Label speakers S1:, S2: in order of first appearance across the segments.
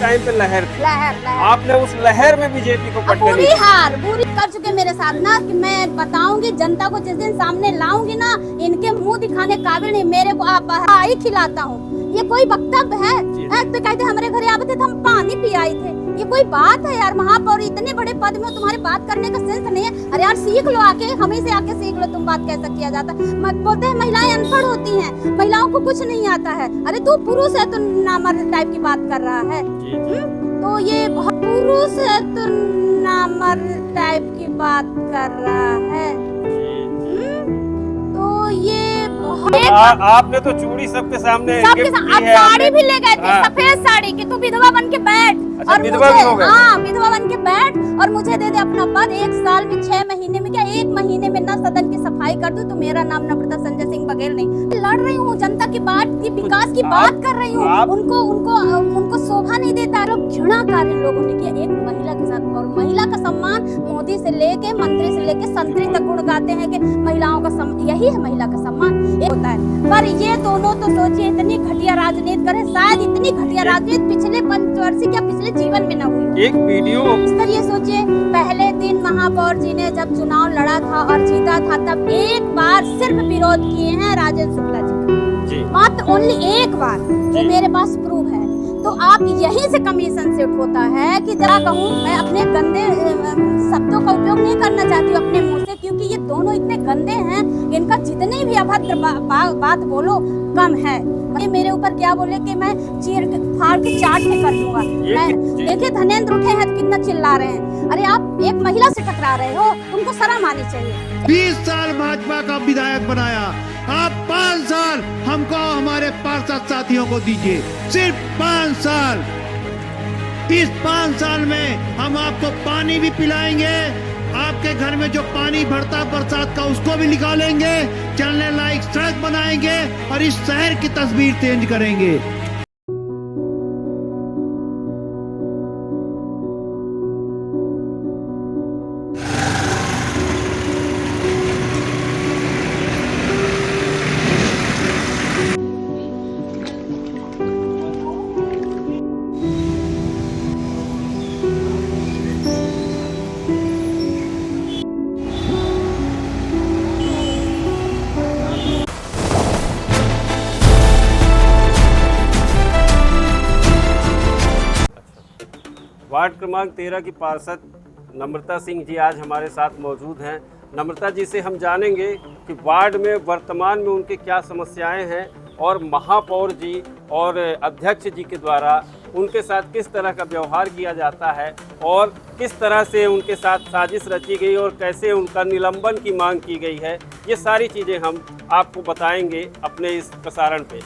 S1: Time पे लहर थी,
S2: लहर
S1: आपने उस लहर में बीजेपी को
S2: अब पूरी हार पूरी कर चुके मेरे साथ ना, कि मैं बताऊंगी जनता को, जिस दिन सामने लाऊंगी ना, इनके मुंह दिखाने काबिल नहीं, मेरे को आप ही खिलाता हूँ। ये कोई वक्तव्य है? तो कहते हमारे घर आते थे, हम पानी पी आए थे, ये कोई बात है यार? महापौर इतने बड़े पद में, तुम्हारे बात करने का सेंस नहीं है? अरे यार सीख लो, आके हमें से आके सीख लो, तुम बात कैसा किया जाता है। मत बोलते हैं महिलाएं अनपढ़ होती हैं, महिलाओं को कुछ नहीं आता है। अरे तू पुरुष है, तू नामर्द टाइप की बात कर रहा है। तो ये बहुत पुरुष है, तू नामर्द टाइप की बात कर रहा है। तो ये
S1: आपने तो चूड़ी सबके सामने
S2: अब साड़ी भी ले गए थे, सफेद साड़ी, कि तू विधवा बन के बैठ।
S1: अच्छा,
S2: और
S1: विधवा भी हो गए?
S2: हाँ, विधवा बन के बैठ और मुझे दे दे अपना पद। 1 साल में 6 महीने में, क्या 1 महीने में ना सदन की सफाई कर दूं तो मेरा नाम नम्रता संजय सिंह बघेल नहीं। लड़ रही हूँ, जनता की बात की, विकास की बात कर रही हूँ। उनको शोभा नहीं देता, लोग घृणा कार्य इन लोगों ने किया एक महिला के साथ। और महिला का सम्मान मोदी से लेके मंत्री से लेके संतरी तक गुण गाते हैं कि महिलाओं का यही है महिला का सम्मान, ये होता है। पर ये दोनों तो सोचिए, इतनी घटिया राजनीति करे, शायद इतनी घटिया राजनीति पिछले पंचवर्षीय क्या पिछले जीवन में न हुई।
S1: एक वीडियो
S2: इस पर ये सोचिए, पहले दिन महापौर जी ने जब चुनाव लड़ा था और जीता था, तब एक बार सिर्फ विरोध किए हैं राजेंद्र शुक्ला जी का, मात्र ओनली एक बार, जो मेरे पास प्रूफ है। तो आप यहीं से कमीशन से होता है कि जरा कहूँ, मैं अपने गंदे शब्दों का उपयोग नहीं करना चाहती हूँ अपने मुंह से, क्योंकि ये दोनों इतने गंदे हैं, इनका जितनी भी अभद्र बात बोलो कम है। ये मेरे ऊपर क्या बोले कि मैं चीर फाड़ के चाट में कर दूंगा। देखिए धनेंद्र उठे हैं तो कितना चिल्ला रहे हैं। अरे आप एक महिला से टकरा रहे हो, तुमको शर्म आनी चाहिए।
S3: 20 साल भाजपा का विधायक बनाया, आप 5 साल हमको हमारे पार्षद साथियों को दीजिए, सिर्फ 5 साल। इस 5 साल में हम आपको पानी भी पिलाएंगे, आपके घर में जो पानी भरता बरसात का उसको भी निकालेंगे, चलने लायक सड़क बनाएंगे और इस शहर की तस्वीर चेंज करेंगे।
S1: वार्ड क्रमांक 13 की पार्षद नम्रता सिंह जी आज हमारे साथ मौजूद हैं। नम्रता जी से हम जानेंगे कि वार्ड में वर्तमान में उनके क्या समस्याएं हैं और महापौर जी और अध्यक्ष जी के द्वारा उनके साथ किस तरह का व्यवहार किया जाता है और किस तरह से उनके साथ साजिश रची गई और कैसे उनका निलंबन की मांग की गई है। ये सारी चीज़ें हम आपको बताएंगे अपने इस प्रसारण पे।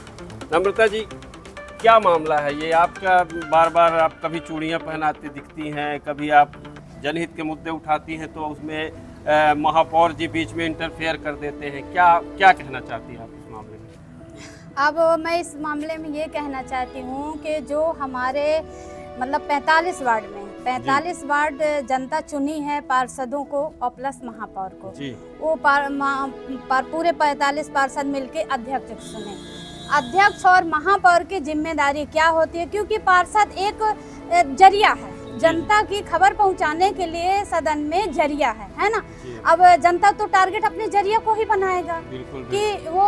S1: नम्रता जी, क्या मामला है ये आपका? बार बार आप कभी चूड़ियाँ पहनाती दिखती हैं, कभी आप जनहित के मुद्दे उठाती हैं तो उसमें महापौर जी बीच में इंटरफेयर कर देते हैं। क्या कहना चाहती हैं आप इस मामले में?
S2: अब मैं इस मामले में ये कहना चाहती हूँ कि जो हमारे मतलब 45 वार्ड में 45 वार्ड जनता चुनी है पार्षदों को और प्लस महापौर को, वो पूरे 45 पार्षद मिलके अध्यक्ष चुने। अध्यक्ष और महापौर की जिम्मेदारी क्या होती है? क्योंकि पार्षद एक जरिया है, जनता की खबर पहुंचाने के लिए सदन में जरिया है ना। अब जनता तो टारगेट अपने जरिया को ही बनाएगा कि वो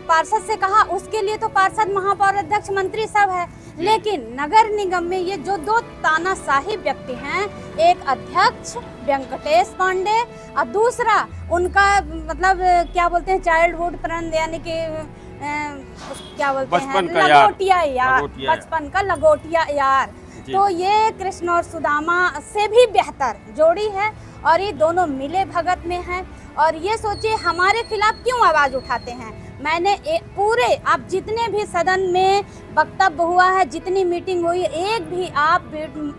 S2: पार्षद से कहा, उसके लिए तो पार्षद महापौर अध्यक्ष मंत्री सब है। लेकिन नगर निगम में ये जो 2 तानाशाही व्यक्ति हैं, एक अध्यक्ष वेंकटेश पांडे और दूसरा उनका मतलब क्या बोलते हैं चाइल्डहुड फ्रेंड, यानी कि क्या बोलते हैं लंगोटिया यार, बचपन का लंगोटिया यार। तो ये कृष्ण और सुदामा से भी बेहतर जोड़ी है और ये दोनों मिले भगत में हैं। और ये सोचिए हमारे खिलाफ क्यों आवाज उठाते हैं। मैंने पूरे आप जितने भी सदन में वक्तव्य हुआ है, जितनी मीटिंग हुई, एक भी आप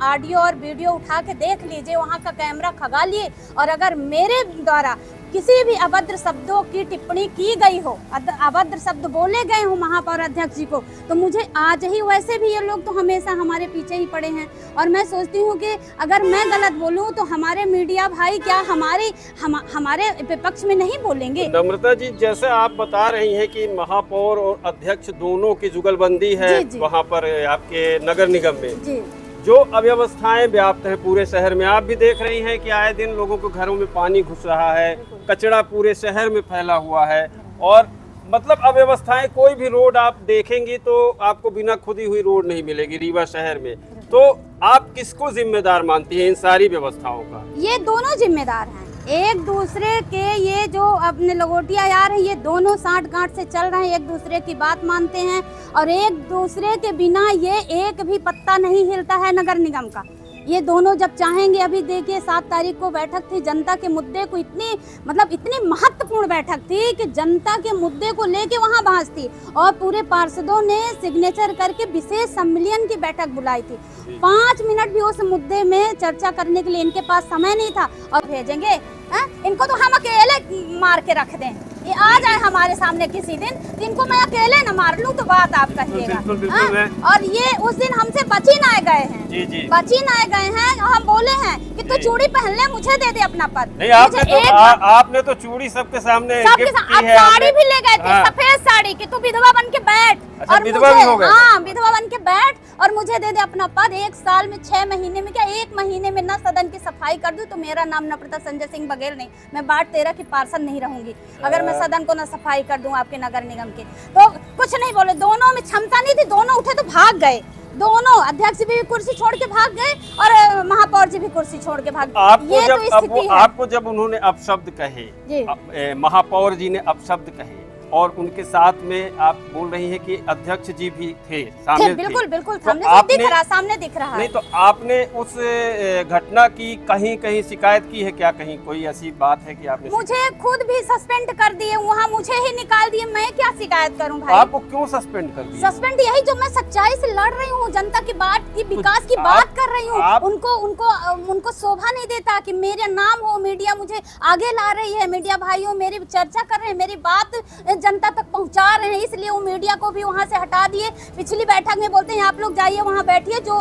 S2: ऑडियो और वीडियो उठा के देख लीजिए, वहाँ का कैमरा खगा लिए, और अगर मेरे द्वारा किसी भी अभद्र शब्दों की टिप्पणी की गई हो, अभद्र शब्द बोले गए हो महापौर अध्यक्ष जी को, तो मुझे आज ही, वैसे भी ये लोग तो हमेशा हमारे पीछे ही पड़े हैं। और मैं सोचती हूँ कि अगर मैं गलत बोलूँ तो हमारे मीडिया भाई क्या हमारे विपक्ष में नहीं बोलेंगे?
S1: नम्रता जी, जैसे आप बता रही हैं कि महापौर और अध्यक्ष दोनों की जुगलबंदी है वहाँ पर आपके नगर निगम में, जो अव्यवस्थाएं व्याप्त है पूरे शहर में, आप भी देख रही हैं कि आए दिन लोगों के घरों में पानी घुस रहा है, कचरा पूरे शहर में फैला हुआ है, और मतलब अव्यवस्थाएं, कोई भी रोड आप देखेंगी तो आपको बिना खुदी हुई रोड नहीं मिलेगी रीवा शहर में। तो आप किसको जिम्मेदार मानती हैं इन सारी व्यवस्थाओं का?
S2: ये दोनों जिम्मेदार हैं, एक दूसरे के। ये जो अपने लंगोटिया यार हैं, ये दोनों साठ गांठ से चल रहे हैं, एक दूसरे की बात मानते हैं, और एक दूसरे के बिना ये एक भी पत्ता नहीं हिलता है नगर निगम का। ये दोनों जब चाहेंगे, अभी देखिए 7 तारीख को बैठक थी, जनता के मुद्दे को इतनी महत्वपूर्ण बैठक थी कि जनता के मुद्दे को लेके वहाँ बहस थी, और पूरे पार्षदों ने सिग्नेचर करके विशेष सम्मेलन की बैठक बुलाई थी। 5 मिनट भी उस मुद्दे में चर्चा करने के लिए इनके पास समय नहीं था। और भेजेंगे इनको तो हम अकेले मार के रख दें, ये आ जाए हमारे सामने किसी दिन, इनको मैं अकेले न मार लूं तो बात आप कहिएगा। और ये उस दिन हमसे बच ही ना गए हैं, बच ही ना गए हैं। हम बोले हैं कि तू चूड़ी पहन ले, मुझे दे दे अपना पद।
S1: नहीं, आपने तो चूड़ी सबके सामने गिफ्ट की है।
S2: साड़ी भी ले गए थे, सफेद साड़ी, कि तू विधवा बन के बैठ।
S1: अच्छा,
S2: और
S1: विधवा भी हो गए?
S2: हाँ, विधवा बन के बैठ और मुझे दे दे अपना पद। 1 साल में 6 महीने में, क्या 1 महीने में ना सदन की सफाई कर दूं तो मेरा नाम नम्रता संजय सिंह बघेल नहीं, मैं वार्ड 13 की पार्षद नहीं रहूंगी अगर मैं सदन को ना सफाई कर दूं आपके नगर निगम के। तो कुछ नहीं बोले, दोनों में क्षमता नहीं थी, दोनों उठे तो भाग गए। दोनों अध्यक्ष भी कुर्सी छोड़ के भाग गए और महापौर जी भी कुर्सी छोड़ के भाग गए। ये तो स्थिति है।
S1: आपको जब उन्होंने अपशब्द कहे, महापौर जी ने अपशब्द कहे, और उनके साथ में आप बोल रही हैं कि अध्यक्ष जी भी थे, शामिल थे।
S2: बिल्कुल बिल्कुल,
S1: तो
S2: सामने दिख रहा है।
S1: नहीं तो आपने उस घटना की कहीं कहीं शिकायत की है क्या? कहीं कोई ऐसी बात है कि आपने?
S2: मुझे खुद भी सस्पेंड कर दिए, वहाँ मुझे ही निकाल दिए, मैं क्या शिकायत करूँ भाई?
S1: आपको क्यों सस्पेंड कर दिया?
S2: सस्पेंड यही, जो मैं सच्चाई से लड़ रही हूँ, जनता की बात की, विकास की बात कर रही हूँ। उनको शोभा नहीं देता कि मेरा नाम हो, मीडिया मुझे आगे ला रही है, मीडिया भाइयों मेरी चर्चा कर रहे हैं, मेरी बात जनता तक पहुंचा रहे हैं, इसलिए वो मीडिया को भी वहां से हटा दिए। पिछली बैठक में बोलते हैं आप लोग जाइए वहां बैठिए, जो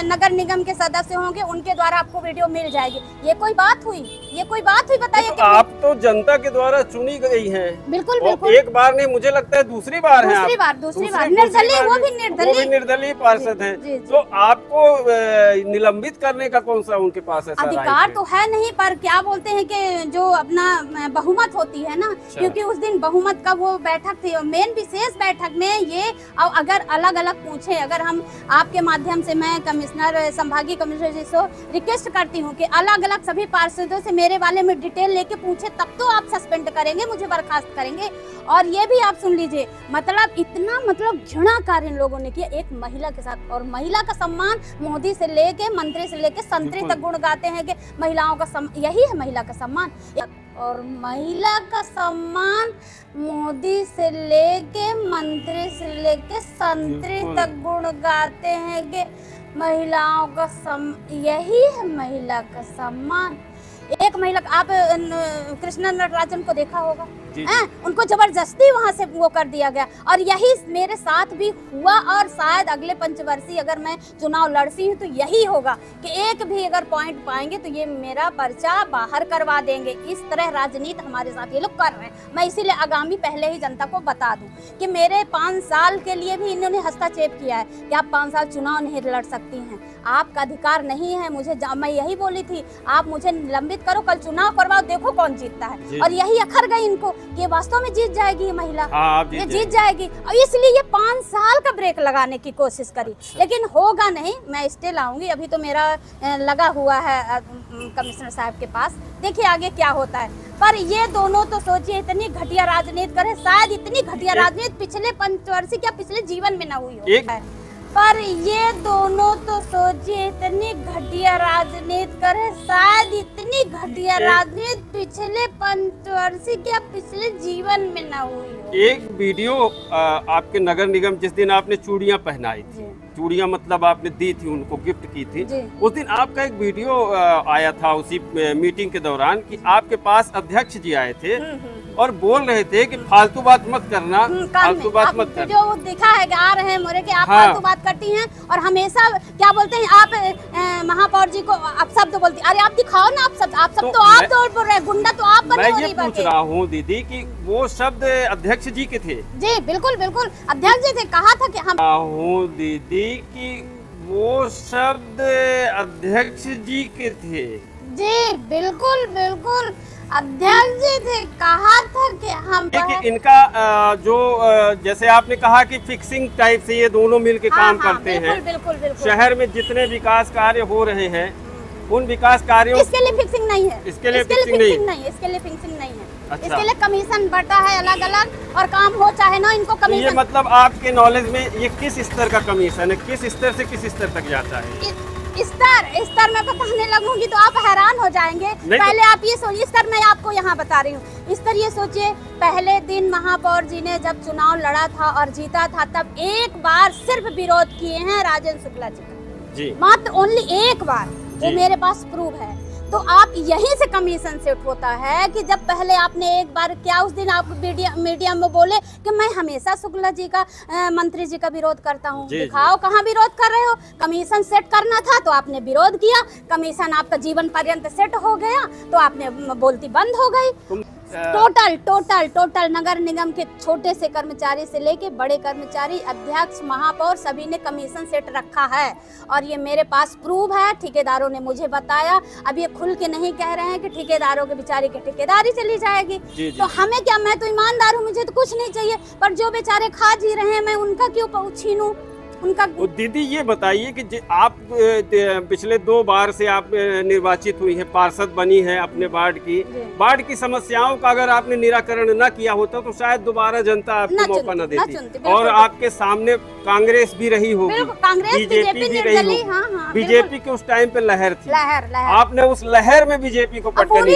S2: नगर निगम के सदस्य होंगे उनके द्वारा आपको वीडियो मिल जाएगी। ये कोई बात हुई? ये कोई बात हुई? बताइए।
S1: तो आप तो जनता के द्वारा चुनी गई हैं।
S2: बिल्कुल बिल्कुल,
S1: एक बार नहीं, मुझे लगता है दूसरी बार है।
S2: दूसरी बार निर्दलीय, वो भी
S1: निर्दलीय पार्षद है। तो आपको निलंबित करने का कौन सा उनके पास
S2: अधिकार तो है नहीं, पर क्या बोलते हैं कि जो अपना बहुमत होती है ना, क्योंकि उस दिन बहुमत का वो बैठक थी, मेन विशेष बैठक में ये अगर अलग अलग पूछे, अगर हम आपके माध्यम से, मैं कमिश्नर, संभागीय कमिश्नर जी से रिक्वेस्ट करती हूँ कि अलग अलग सभी पार्षदों से मेरे वाले में डिटेल लेके पूछे, तब तो आप सस्पेंड करेंगे, मुझे बर्खास्त करेंगे। और ये भी आप सुन लीजिए, इतना घृणा कार्य इन लोगों ने किया एक महिला के साथ। और महिला का सम्मान मोदी से लेके, मंत्री से लेके संतरी तक गुण गाते हैं कि महिलाओं का यही है महिला का सम्मान। और महिला का सम्मान मोदी से लेके, मंत्री से लेके संतरी तक गुण गाते हैं कि महिलाओं का यही है महिला का सम्मान। एक महिला, आप कृष्णा नटराजन को देखा होगा, उनको जबरदस्ती वहां से वो कर दिया गया। और यही मेरे साथ भी हुआ, और शायद अगले पंचवर्षीय अगर मैं चुनाव लड़ती हूँ तो यही होगा कि एक भी अगर पॉइंट पाएंगे तो ये मेरा पर्चा बाहर करवा देंगे। इस तरह राजनीति हमारे साथ ये लोग कर रहे हैं। मैं इसीलिए आगामी पहले ही जनता को बता दूं कि मेरे 5 साल के लिए भी इन्होंने हस्तक्षेप किया है कि आप 5 साल चुनाव नहीं लड़ सकती हैं, आपका अधिकार नहीं है। मैं यही बोली थी, आप मुझे निलंबित करो, कल चुनाव करवाओ, देखो कौन जीतता है। और यही अखर गई इनको, ये वास्तव में जीत जाएगी ये महिला, ये जीत जाएगी। और इसलिए ये 5 साल का ब्रेक लगाने की कोशिश करी, लेकिन होगा नहीं। मैं स्टे लाऊंगी, अभी तो मेरा लगा हुआ है कमिश्नर साहब के पास, देखिए आगे क्या होता है। पर ये दोनों तो सोचिए, इतनी घटिया राजनीति करे, शायद इतनी घटिया राजनीति पिछले पंचवर्षीय क्या पिछले जीवन में न हुई हो। पर ये दोनों तो सोचिए, इतनी घटिया राजनीति करे, शायद इतनी घटिया राजनीति पिछले पंचवर्षीय क्या पिछले जीवन में न हुई हो।
S1: एक वीडियो आपके नगर निगम, जिस दिन आपने चूड़ियां पहनाई थी, चूड़ियां मतलब आपने दी थी, उनको गिफ्ट की थी, उस दिन आपका एक वीडियो आया था उसी मीटिंग के दौरान कि आपके पास अध्यक्ष जी आए थे और बोल रहे थे कि फालतू बात मत करना, फालतू बात मत करना।
S2: जो दिखा है कि आ रहे हैं मोरे के, आप फालतू बात करती हैं और हमेशा क्या बोलते हैं आप महापौर जी को आप शब्द बोलती। अरे आप दिखाओ ना, आप सब तो आप बोल रहे, गुंडा तो आप बने।
S1: मैं ये पूछ रहा हूँ दीदी कि वो शब्द अध्यक्ष जी के थे?
S2: जी बिल्कुल बिल्कुल, अध्यक्ष जी थे, कहा था कि हम
S1: हूँ दीदी कि वो शब्द अध्यक्ष जी के थे।
S2: जी बिल्कुल बिल्कुल, अध्यक्ष जी थे, कहा था कि हम
S1: देखिए इनका जैसे आपने कहा कि फिक्सिंग टाइप से ये दोनों मिलके काम करते हैं।
S2: बिल्कुल बिल्कुल।
S1: शहर में जितने विकास कार्य हो रहे हैं उन विकास कार्यों
S2: इसके लिए फिक्सिंग नहीं है,
S1: इसके लिए फिक्सिंग नहीं
S2: है, इसके लिए फिक्सिंग नहीं है।
S1: अच्छा।
S2: इसके लिए कमीशन बढ़ता है अलग अलग और काम हो चाहे ना, इनको
S1: तो ये
S2: कमीशन।
S1: मतलब आपके नॉलेज में ये किस स्तर का कमीशन है, किस स्तर से किस स्तर तक जाता है?
S2: स्तर में बताने लगूंगी तो आप हैरान हो जाएंगे। पहले आप ये सोचिए, स्तर मैं आपको यहाँ बता रही हूँ। स्तर ये सोचिए, पहले दिन महापौर जी ने जब चुनाव लड़ा था और जीता था, तब एक बार सिर्फ विरोध किए हैं राजेंद्र शुक्ला जी का,
S1: जी
S2: मात्र ओनली एक बार, वो मेरे पास प्रूफ है। तो आप यहीं से कमीशन से होता है कि जब पहले आपने एक बार क्या उस दिन आप मीडिया में बोले कि मैं हमेशा शुक्ला जी का मंत्री जी का विरोध करता हूँ। दिखाओ कहाँ विरोध कर रहे हो। कमीशन सेट करना था तो आपने विरोध किया, कमीशन आपका जीवन पर्यंत सेट हो गया तो आपने बोलती बंद हो गई। टोटल नगर निगम के छोटे से कर्मचारी से लेके बड़े कर्मचारी, अध्यक्ष, महापौर, सभी ने कमीशन सेट रखा है और ये मेरे पास प्रूफ है। ठेकेदारों ने मुझे बताया। अब ये खुल के नहीं कह रहे हैं कि ठेकेदारों के बेचारे की ठेकेदारी चली जाएगी। तो हमें क्या, मैं तो ईमानदार हूँ, मुझे तो कुछ नहीं चाहिए, पर जो बेचारे खा जी रहे हैं मैं उनका क्यों छीनूं उनका।
S1: दीदी ये बताइए कि आप पिछले 2 बार से आप निर्वाचित हुई हैं, पार्षद बनी हैं अपने वार्ड की समस्याओं का अगर आपने निराकरण न किया होता तो शायद दोबारा जनता आपको मौका न देती और आपके सामने कांग्रेस भी रही होगी, बीजेपी भी रही होगी। बीजेपी के उस टाइम पे लहर थी, आपने उस लहर में बीजेपी को पटकनी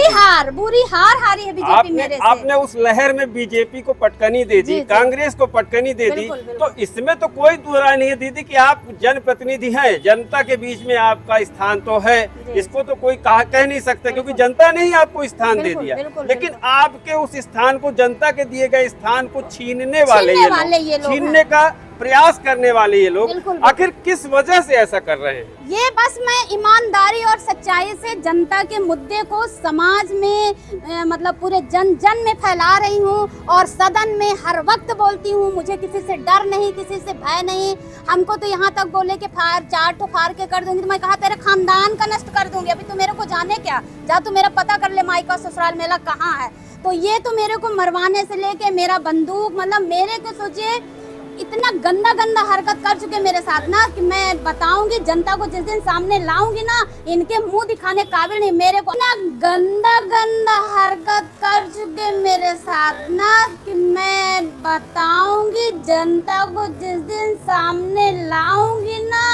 S2: बुरी हार हारी है बीजेपी मेरे से।
S1: आपने उस लहर में बीजेपी को पटकनी दे दी, कांग्रेस को पटकनी दे दी। तो इसमें तो कोई दुराई नहीं है दीदी कि आप जनप्रतिनिधि हैं, जनता के बीच में आपका स्थान तो है, इसको तो कोई कह नहीं सकता क्योंकि जनता ने ही आपको स्थान दे दिया। लेकिन आपके उस स्थान को, जनता के दिए गए स्थान को छीनने वाले ये लोग, छीनने का प्रयास करने वाले ये लोग आखिर किस वजह से ऐसा कर रहे हैं?
S2: ये बस मैं ईमानदारी और सच्चाई से जनता के मुद्दे को समाज में मतलब पूरे जन में फैला रही हूँ और सदन में हर वक्त बोलती हूँ। मुझे किसी से डर नहीं, किसी से भय नहीं। हमको तो यहाँ तक बोले कि 4 ठो फाड़ के कर दूंगी, तो मैं कहा तेरे खानदान का नष्ट कर दूंगी। अभी तो मेरे को जाने क्या, जा तू मेरा पता कर ले माई का ससुराल मेला कहाँ है। तो ये तो मेरे को मरवाने से लेके मेरा बंदूक, मतलब मेरे को सोचिए इतना गंदा हरकत कर चुके मेरे साथ ना कि मैं बताऊंगी जनता को, जिस दिन सामने लाऊंगी ना इनके मुंह दिखाने काबिल नहीं। मेरे को ना गंदा हरकत कर चुके मेरे साथ ना कि मैं बताऊंगी जनता को, जिस दिन सामने लाऊंगी ना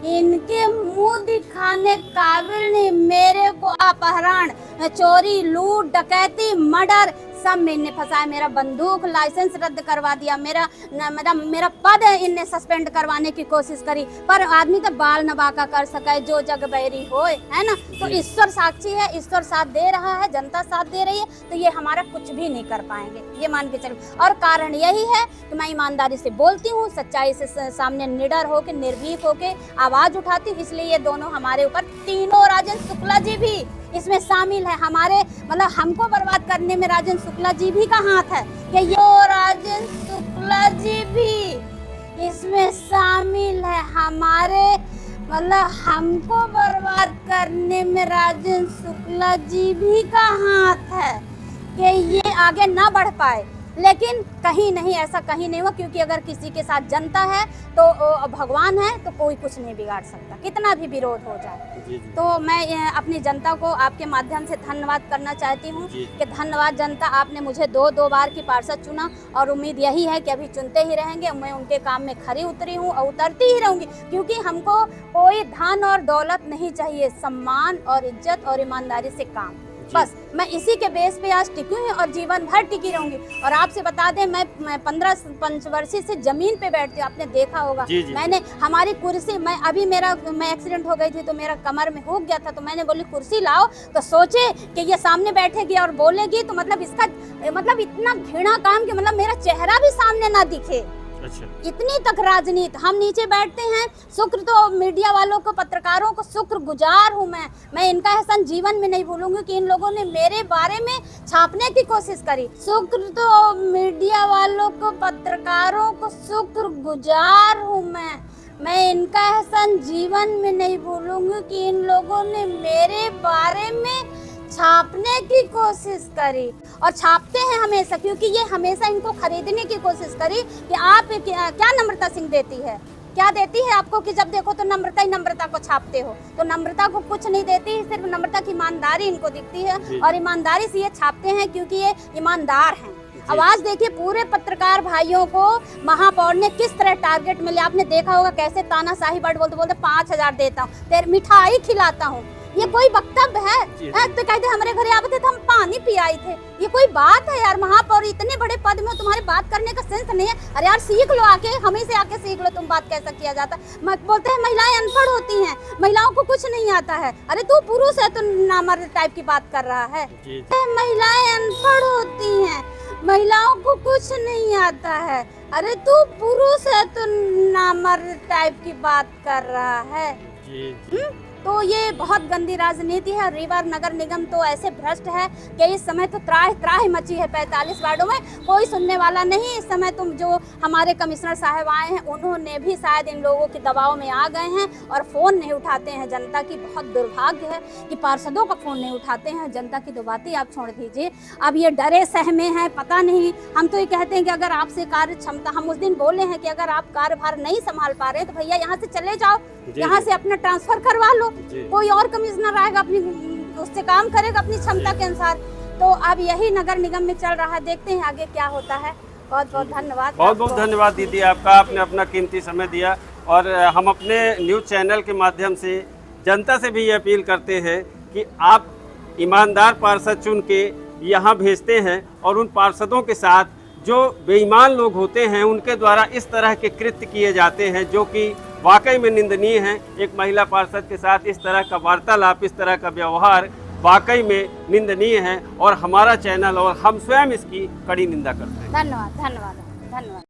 S2: इनके मुंह दिखाने काबिल नहीं। मेरे को अपहरण, चोरी, लूट, डकैती, मर्डर सब में इनने फंसाया। मेरा बंदूक लाइसेंस रद्द करवा दिया, मेरा पद इनने सस्पेंड करवाने की कोशिश करी, पर आदमी तो बाल नबाका कर सके जो जग बैरी होए, है ना। तो ईश्वर साक्षी है, ईश्वर साथ दे रहा है, जनता साथ दे रही है, तो ये हमारा कुछ भी नहीं कर पाएंगे, ये मान के चलो। और कारण यही है कि मैं ईमानदारी से बोलती हूँ, सच्चाई से सामने निडर होके, निर्भीक होके आवाज उठाती हूँ। इसलिए ये दोनों हमारे ऊपर, तीनों, राजेंद्र शुक्ला जी भी इसमें शामिल है। हमारे मतलब हमको बर्बाद करने में राजेंद्र शुक्ला जी भी का हाथ है कि ये राजेंद्र शुक्ला जी भी इसमें शामिल है। हमारे मतलब हमको बर्बाद करने में राजेंद्र शुक्ला जी भी का हाथ है कि ये आगे ना बढ़ पाए। लेकिन कहीं नहीं, ऐसा कहीं नहीं हुआ, क्योंकि अगर किसी के साथ जनता है तो भगवान है, तो कोई कुछ नहीं बिगाड़ सकता, कितना भी विरोध हो जाए। तो मैं अपनी जनता को आपके माध्यम से धन्यवाद करना चाहती हूँ कि धन्यवाद जनता, आपने मुझे 2 बार की पार्षद चुना और उम्मीद यही है कि अभी चुनते ही रहेंगे। मैं उनके काम में खरी उतरी हूँ और उतरती ही रहूँगी, क्योंकि हमको कोई धन और दौलत नहीं चाहिए, सम्मान और इज्जत और ईमानदारी से काम, बस मैं इसी के बेस पे आज टिकी हूँ और जीवन भर टिकी रहूंगी। और आपसे बता दें, मैं 15 पंचवर्षीय से जमीन पे बैठती हूँ, आपने देखा होगा। मैंने हमारी कुर्सी, मैं एक्सीडेंट हो गई थी तो मेरा कमर में हो गया था, तो मैंने बोली कुर्सी लाओ, तो सोचे कि ये सामने बैठेगी और बोलेगी, तो मतलब इसका मतलब इतना घृणा काम कि मतलब मेरा चेहरा भी सामने ना दिखे। अच्छा। इतनी तक राजनीति, हम नीचे बैठते हैं। शुक्र तो मीडिया वालों को, पत्रकारों को शुक्र गुजार हूँ मैं इनका एहसान जीवन में नहीं भूलूंगी कि इन लोगों ने मेरे बारे में छापने की कोशिश करी। शुक्र तो मीडिया वालों को, पत्रकारों को शुक्र गुजार हूँ मैं इनका एहसान जीवन में नहीं भूलूंगी कि इन लोगों ने मेरे बारे में छापने की कोशिश करी, और छापते हैं हमेशा, क्योंकि ये हमेशा इनको खरीदने की कोशिश करी कि आप क्या नम्रता सिंह देती है, क्या देती है आपको, कि जब देखो तो नम्रता ही नम्रता को छापते हो। तो नम्रता को कुछ नहीं देती, सिर्फ नम्रता की ईमानदारी इनको दिखती है, और ईमानदारी से ये छापते हैं क्योंकि ये ईमानदार हैं। अब आज देखिए पूरे पत्रकार भाइयों को महापौर ने किस तरह टारगेट में लिया। आपने देखा होगा कैसे तानाशाही वर्ड बोलते बोलते 5,000 देता हूँ, तेरे मिठाई खिलाता हूँ। ये कोई वक्तव्य है? तो कहते हमारे घरे आते थे तो हम पानी पियाई थे, ये कोई बात है यार? महापौर इतने बड़े पद में, तुम्हारे बात करने का सेंस नहीं है। अरे यार सीख लो, आके हमें से आके सीख लो, तुम बात कैसा किया जाता है। बोलते हैं महिलाएं अनपढ़ होती हैं, महिलाओं को कुछ नहीं आता है। अरे तू पुरुष है, तू नामर्द टाइप की बात कर रहा है। महिलाएं अनपढ़ होती हैं, महिलाओं को कुछ नहीं आता है। अरे तू पुरुष है, तू नामर्द टाइप की बात कर रहा है। तो ये बहुत गंदी राजनीति है। रिवर नगर निगम तो ऐसे भ्रष्ट है कि इस समय तो त्राही मची है। 45 वार्डों में कोई सुनने वाला नहीं। इस समय तुम जो हमारे कमिश्नर साहब आए हैं, उन्होंने भी शायद इन लोगों के दबाव में आ गए हैं और फ़ोन नहीं उठाते हैं। जनता की बहुत दुर्भाग्य है कि पार्षदों का फ़ोन नहीं उठाते हैं। जनता की तो बातें आप छोड़ दीजिए, अब ये डरे सहमे हैं, पता नहीं। हम तो ये कहते हैं कि अगर आपसे कार्य क्षमता, हम उस दिन बोले हैं कि अगर आप कार्यभार नहीं संभाल पा रहे तो भैया यहाँ से चले जाओ, यहाँ से अपना ट्रांसफर करवा लो, कोई और कमिश्नर आएगा, अपनी उससे काम करेगा अपनी क्षमता के अनुसार। तो अब यही नगर निगम में चल रहा है, देखते हैं आगे क्या होता है। बहुत बहुत धन्यवाद।
S1: बहुत बहुत धन्यवाद दीदी, आपका, आपने अपना कीमती समय दिया। और हम अपने न्यूज़ चैनल के माध्यम से जनता से भी ये अपील करते हैं कि आप ईमानदार पार्षद चुन के यहाँ भेजते हैं, और उन पार्षदों के साथ जो बेईमान लोग होते हैं उनके द्वारा इस तरह के कृत्य किए जाते हैं जो कि वाकई में निंदनीय है। एक महिला पार्षद के साथ इस तरह का वार्तालाप, इस तरह का व्यवहार वाकई में निंदनीय है, और हमारा चैनल और हम स्वयं इसकी कड़ी निंदा करते हैं।
S2: धन्यवाद धन्यवाद धन्यवाद।